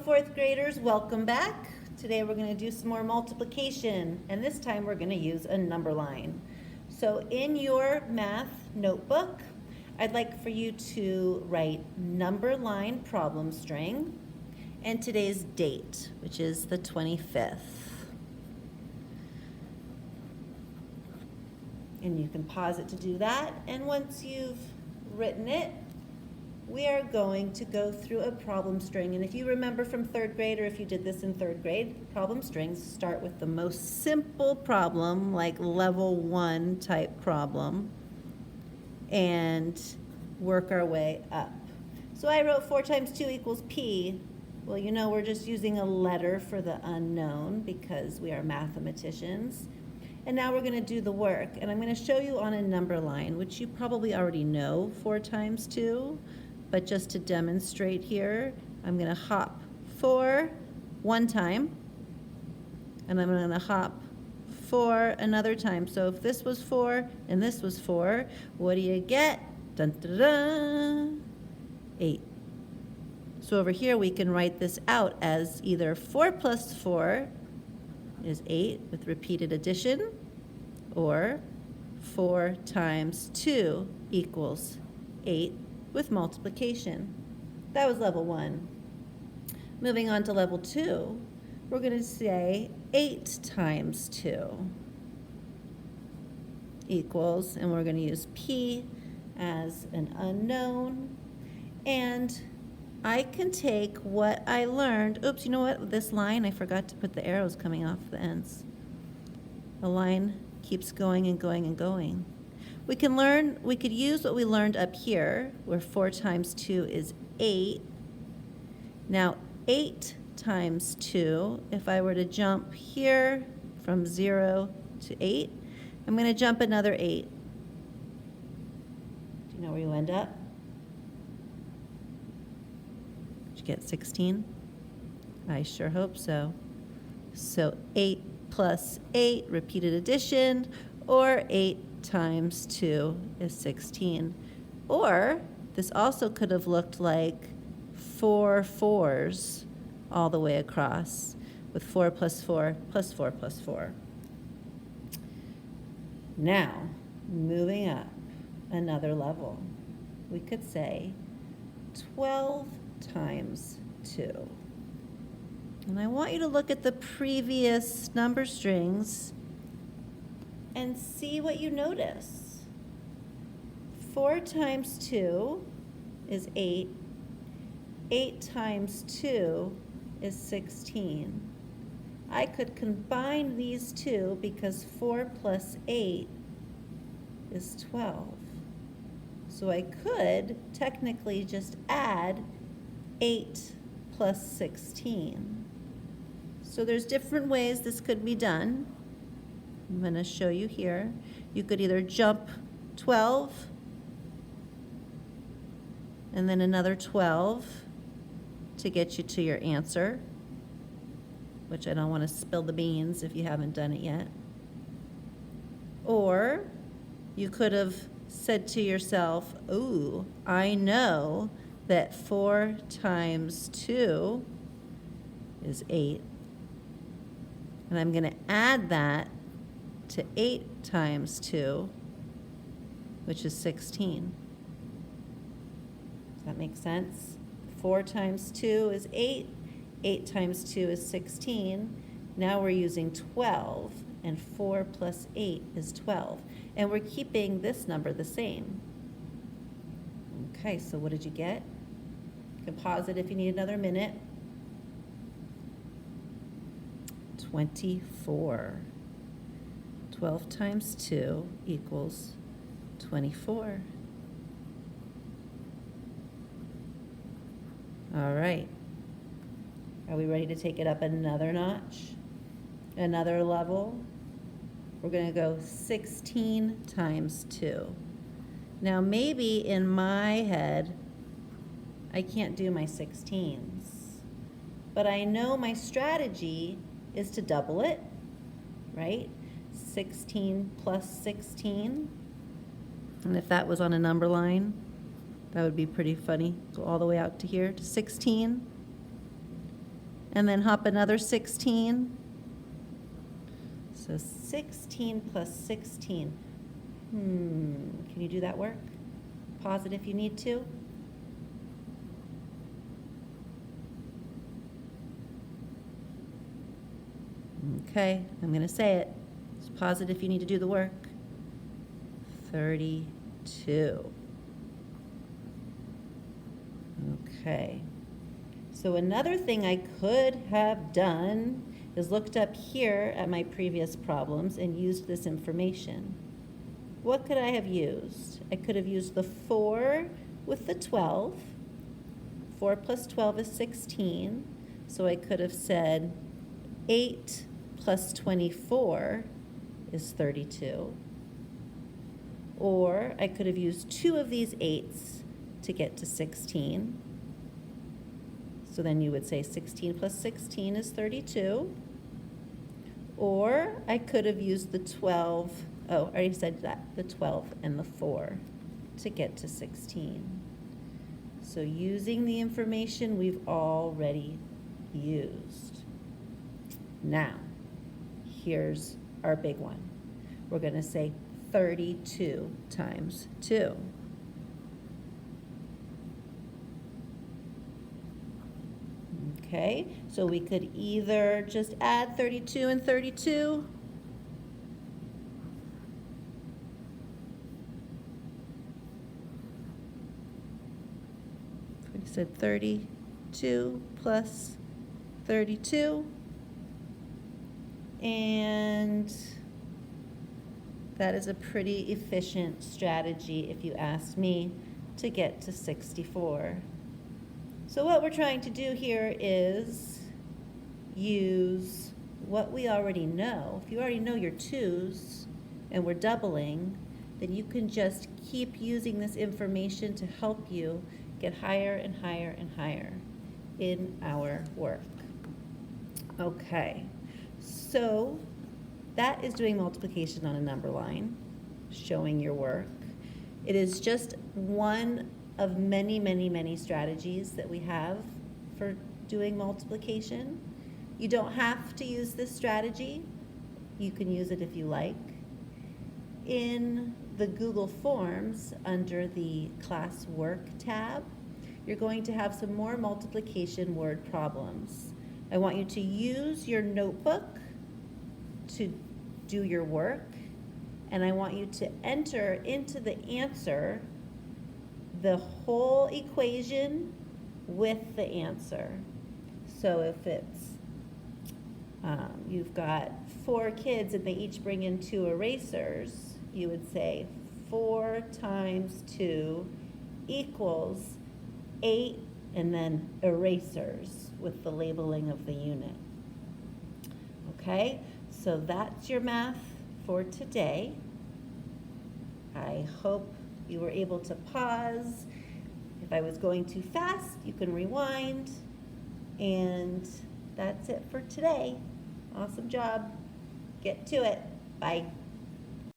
fourth graders, welcome back. Today we're going to do some more multiplication, and this time we're going to use a number line. So in your math notebook, I'd like for you to write number line problem string and today's date, which is the 25th. And you can pause it to do that, and once you've written it, we are going to go through a problem string. And if you remember from third grade, or if you did this in third grade, problem strings start with the most simple problem, like level 1 type problem, and work our way up. So I wrote 4 times 2 equals P. Well, you know, we're just using a letter for the unknown because we are mathematicians. And now we're going to do the work. And I'm going to show you on a number line, which you probably already know, 4 times 2. But just to demonstrate here, I'm going to hop 4 one time, and I'm going to hop 4 another time. So if this was 4 and this was 4, what do you get? Dun, dun, dun, 8. So over here we can write this out as either 4 plus 4 is 8 with repeated addition, or 4 times 2 equals 8 with multiplication. That was level 1. Moving on to level 2, we're going to say 8 times 2 equals, and we're going to use P as an unknown, and I can take what I learned. Oops, you know what? This line, I forgot to put the arrows coming off the ends. The line keeps going and going and going. We could use what we learned up here, where 4 times 2 is 8. Now, 8 times 2, if I were to jump here from 0 to 8, I'm going to jump another 8. Do you know where you end up? Did you get 16? I sure hope so. So 8 plus 8, repeated addition, or 8 times 2 is 16. Or this also could have looked like 4 4s all the way across, with 4 plus 4 plus 4 plus 4. Now, moving up another level, we could say 12 times 2. And I want you to look at the previous number strings and see what you notice. 4 times 2 is 8. 8 times 2 is 16. I could combine these two because 4 plus 8 is 12. So I could technically just add 8 plus 16. So there's different ways this could be done. I'm going to show you here. You could either jump 12 and then another 12 to get you to your answer, which I don't want to spill the beans if you haven't done it yet. Or you could have said to yourself, ooh, I know that 4 times 2 is 8. And I'm going to add that to 8 times 2, which is 16. Does that make sense? 4 times 2 is 8. 8 times 2 is 16. Now we're using 12, and 4 plus 8 is 12. And we're keeping this number the same. Okay, so what did you get? You can pause it if you need another minute. 24. 12 times 2 equals 24. All right. Are we ready to take it up another notch? Another level? We're going to go 16 times 2. Now maybe in my head, I can't do my 16s. But I know my strategy is to double it, right? 16 plus 16. And if that was on a number line, that would be pretty funny. Go all the way out to here to 16. and then hop another 16. So 16 plus 16. Can you do that work? Pause it if you need to. Okay, I'm going to say it. Just pause it if you need to do the work. 32. Okay. So another thing I could have done is looked up here at my previous problems and used this information. What could I have used? I could have used the 4 with the 12. 4 plus 12 is 16. So I could have said 8 plus 24 is 32. Or I could have used 2 of these 8s to get to 16. So then you would say 16 plus 16 is 32. Or I could have used the 12, oh, I already said that, the 12 and the 4 to get to 16. So using the information we've already used. Now, here's our big one. We're going to say 32 times 2. Okay, so we could either just add 32 and 32. We said 32 plus 32. And that is a pretty efficient strategy, if you ask me, to get to 64. So what we're trying to do here is use what we already know. If you already know your 2's and we're doubling, then you can just keep using this information to help you get higher and higher and higher in our work. Okay, so that is doing multiplication on a number line, showing your work. It is just one of many, many, many strategies that we have for doing multiplication. You don't have to use this strategy. You can use it if you like. In the Google Forms, under the Class Work tab, you're going to have some more multiplication word problems. I want you to use your notebook to do your work, and I want you to enter into the answer the whole equation with the answer. So if it's, you've got 4 kids and they each bring in 2 erasers, you would say 4 times 2 equals 8, and then erasers with the labeling of the unit. Okay, so that's your math for today. I hope you were able to pause. If I was going too fast, you can rewind. And that's it for today. Awesome job. Get to it. Bye.